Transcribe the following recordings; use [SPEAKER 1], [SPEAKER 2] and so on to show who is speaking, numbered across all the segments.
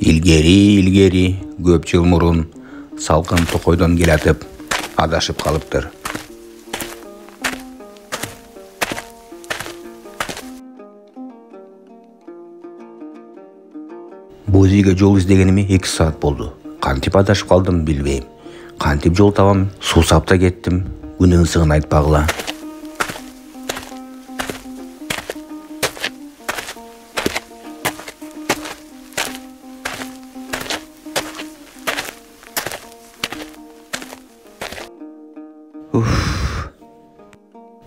[SPEAKER 1] Илгери көп жыл мурун салкын токойдон келатып адашып калыптыр. Бул жерге жол издегениме 2 саат болду. Кантип адашып калдым билбейм. Кантип жол табам, суу сапта кеттим, күнүң ысыгын айтпагыла.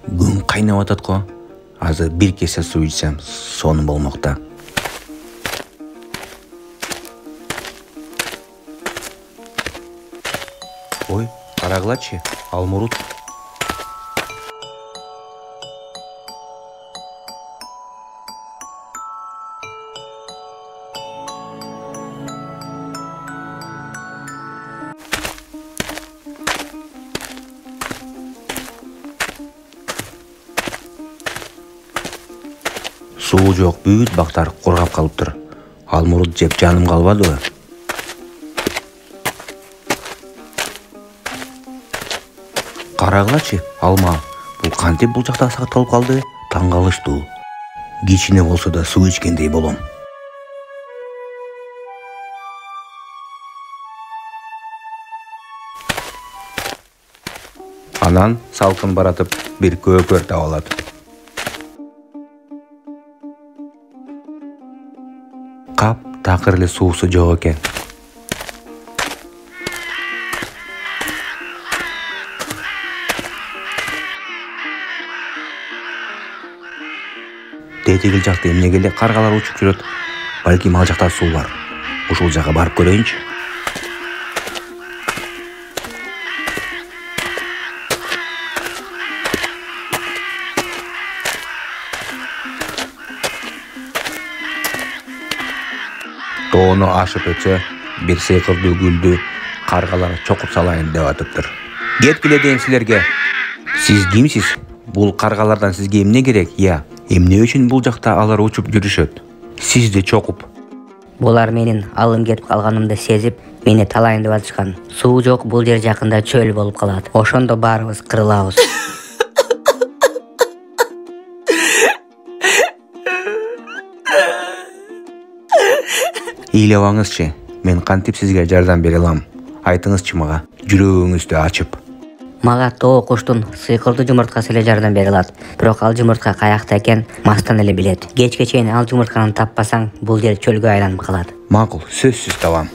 [SPEAKER 1] Күн кайнап атат го. Азыр бир кесе суу ичсем, сонун болмокта. Ой, карагылачы, алмурут. Суу жок, бүт бактар кургап калыптыр. Алмурут жеп жаным калбадыбы? Карагылачы, алма. Бул кантип бул жакта сакталып калды? Таң калыштуу. Кичине болсо да суу ичкендей болом. Анан салкын баратып бир көкөр таап алат. Кап такыр эле суусу жок экен. Тетигил жакта эмнеге эле каргалар учуп жүрөт? Балким ал жакта суу бар. Ушул жакка барып көрөйүнчү. Тоону ашып өтсө, бир сыйкырдуу гүлдү каргалар чокуп салайын деп атыптыр. Кеткиле дейм силерге. Сиз кимсиз? Бул каргалардан сизге эмне керек? Я, эмне үчүн бул жакта алар учуп жүрүшөт? Сизди чокуп.
[SPEAKER 2] Булар менин алым кетип калганымды сезип, мени талайын деп атышкан. Суу жок, бул жер жакында чөл болуп калат. Ошондо баарыбыз кырылабыз.
[SPEAKER 1] Ыйлабаңызчы, мен кантип сизге жардам бере алам? Айтыңызчы мага, жүрөгүңүздү ачып.
[SPEAKER 2] Мага тоо куштун сыйкырдуу жумурткасы эле жардам бере алат. Бирок ал жумуртка каякта экен, мастан эле билет. Кечке чейин ал жумуртканы таппасаң, бул жер чөлгө айланып калат.
[SPEAKER 1] Макул, сөзсүз табам.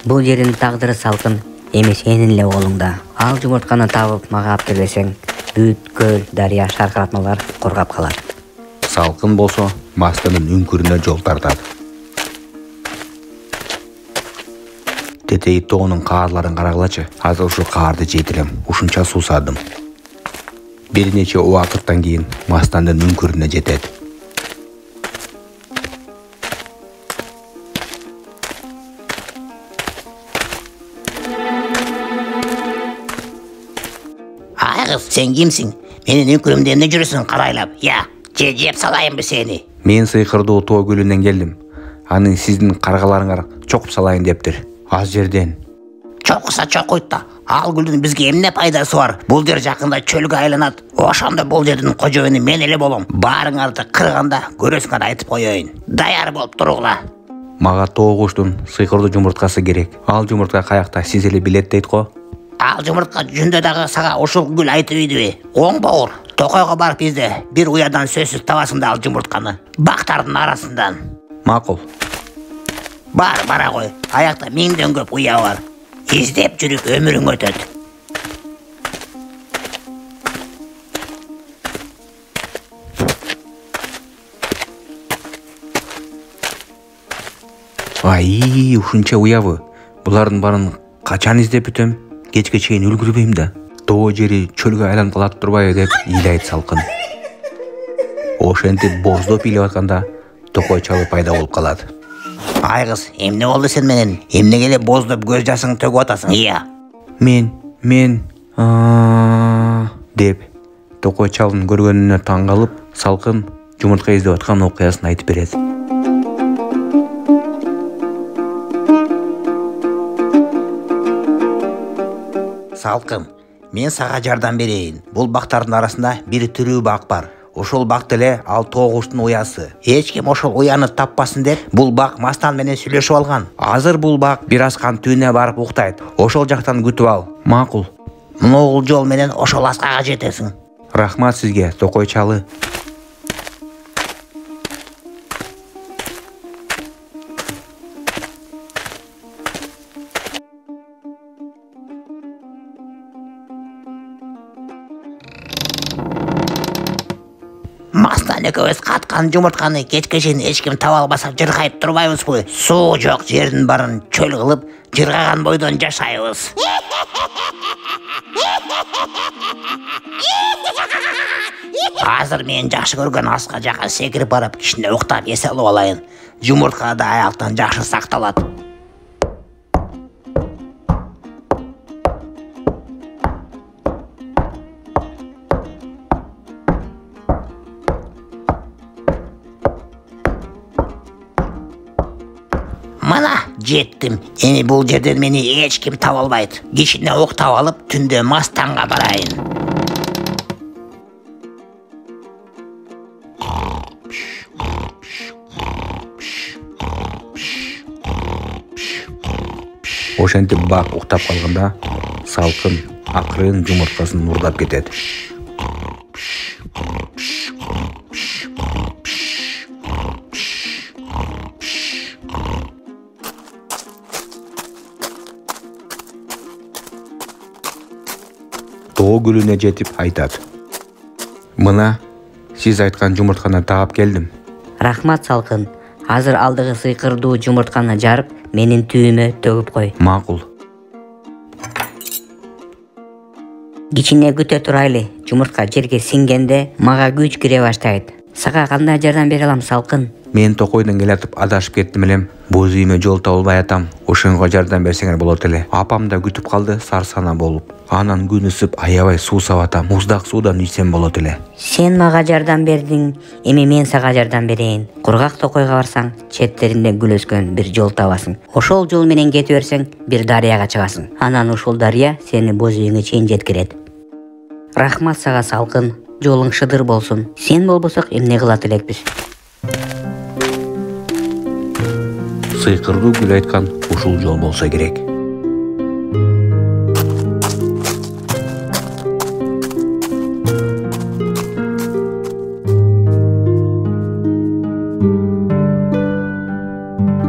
[SPEAKER 2] Бул жердин тагдыры салкын, эми сенин эле колуңда. Ал жумуртканы табып мага алып келбесең, бүт көл, дарыя, шаркыратмалар кургап калат.
[SPEAKER 1] Салкын болсо, мастанын үңкүрүнө жол тартат. Тетеги тоонун каарларын карагылачы. Азыр ушу каарды жетирем. Ушунча суусадым. Бир нече убакыттан кийин мастандын үңкүрүнө жетет.
[SPEAKER 3] Айгыз, сен кимсиң? Менин үңкүрүмдө эмне жүрөсүң карайлап? Я, жеп салайынбы сени?
[SPEAKER 1] Мен сыйкырдуу тоо көлүнөн келдим. Аны сиздин каргаларыңар чокуп салайын дептир. Аз жерден.
[SPEAKER 3] Чокуса чокуйт да. Ал гүлдүн бизге эмне пайдасы бар? Бул жер жакында чөлгө айланат. Ошондо бул жердин кожоюну мен эле болом. Баарыңарды кырганда көрөсүңөр айтып коеюн. Даяр болуп туругула.
[SPEAKER 1] Мага тоо куштун сыйкырдуу жумурткасы керек. Ал жумуртка каякта, сиз эле билет дейт го.
[SPEAKER 3] Ал жумуртка жүндө дагы сага ушул гүл айтып ийдиби? Оң бауыр. Токойго барып изде. Бир уядан сөзсүз табасың да ал жумуртканы. Бактардын арасынан.
[SPEAKER 1] Макул.
[SPEAKER 3] Бара кой. Аякта миңден көп уя бар. Издеп жүрүп өмүрүң өтөт.
[SPEAKER 1] Ай, ушунча уябы. Булардын баарын качан издеп бүтөм? Кечке чейин үлгүрбөйм да. Тоо жери чөлгө айланып калат турбайбы деп ыйлайт салкын. Ошентип боздоп ыйлап атканда токой чалы пайда болуп калат.
[SPEAKER 3] Айгыз, эмне болду сен менен? Эмнеге эле боздоп көз жашыңды төгүп атасың? Ия.
[SPEAKER 1] Мен деп токой чалдын көргөнүнө таң калып, салкын жумуртка издеп аткан окуясын айтып берет.
[SPEAKER 3] Салкын, мен сага жардам берейин. Бул бактардын арасында бир тирүү бак бар. Ошол бак деле ал тогуштун уясы. Эч ким ошол уяны таппасын деп, бул бак мастан менен сүйлөшүп алган. Азыр бул бак бир аскан түбүнө барып уктайт. Ошол жактан күтүп ал.
[SPEAKER 1] Макул.
[SPEAKER 3] Могул жол менен ошол аскага жетесиң.
[SPEAKER 1] Рахмат сизге, Токой чалы.
[SPEAKER 3] Мастан экөөбүз каткан жумуртканы кечке чейин эч ким таба албаса жыргайып турбайбызбы? Суу жок жердин барын чөл кылып, жыргаган бойдон жашайбыз. Азыр мен жакшы көргөн аска жака секирип барып кичине уктап эс алып алайын. Жумуртка да аяктан жакшы сакталат. Мана жеттим. Эми бул жерден мени эч ким таба албайт. Кичине уктап алып, түндө Мастанга барайын.
[SPEAKER 1] Ошентип бак уктап калганда Салкын акырын жумурткасын уурдап кетет. Тоо гүлүнө жетип айтат. Мына сиз айткан жумуртканы таап келдим.
[SPEAKER 2] Рахмат Салкын. Азыр алдыгы сыйкырдуу жумуртканы жарып, менин түйүмө төгүп кой.
[SPEAKER 1] Макул.
[SPEAKER 2] Кичине күтө турайлы. Жумуртка жерге сиңгенде мага күч кире баштайт. Сага кандай жардам бере алам, Салкын?
[SPEAKER 1] Мен Токойдон келатып адашып кеттим элем. Боз үйүмө жол табылбай атам. Ошонго жардам берсеңер болот эле. Апам да күтүп калды сарсана болуп. Анан күн ысып аябай суу сабатам. Муздак суудан ичсем болот эле.
[SPEAKER 2] Сен мага жардам бердиң, эми мен сага жардам берейин. Кургак Токойго барсаң, четтеринде гүл өскөн бир жол табасың. Ошол жол менен кетип берсең, бир дарыяга чыгасың. Анан ушул дарыя сени боз үйүңө чейин жеткирет. Рахмат сага, Салкын. Жолуң шыдыр болсун. Сен болбосок эмне кылат элекпиз?
[SPEAKER 1] Сыйкырдуу гүл айткан ушул жол болсо керек.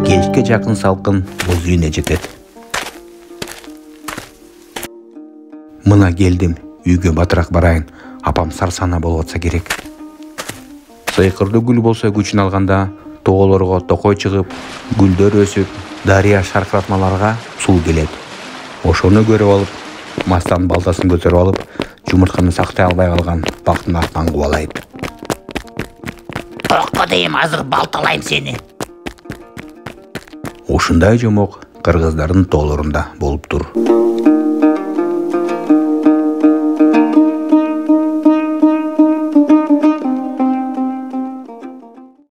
[SPEAKER 1] Кечке жакын Салкын боз үйүнө жетет. Мына келдим, үйгө батыраак барайын. Апам сарсана болуп атса керек. Сыйкырдуу гүл болсо күчүн алганда тоголорго Токой чыгып, гүлдөр өсүп, дарыя шаркыратмаларга суу келет. Ошону көрүп алып, Мастан балтасын көтөрүп алып, жумуртканы сактай албай калган бактын артынан кубалайт.
[SPEAKER 3] Токко дейм, азыр балталайм сени.
[SPEAKER 1] Ушундай жомок кыргыздардын тоолорунда болуп тур.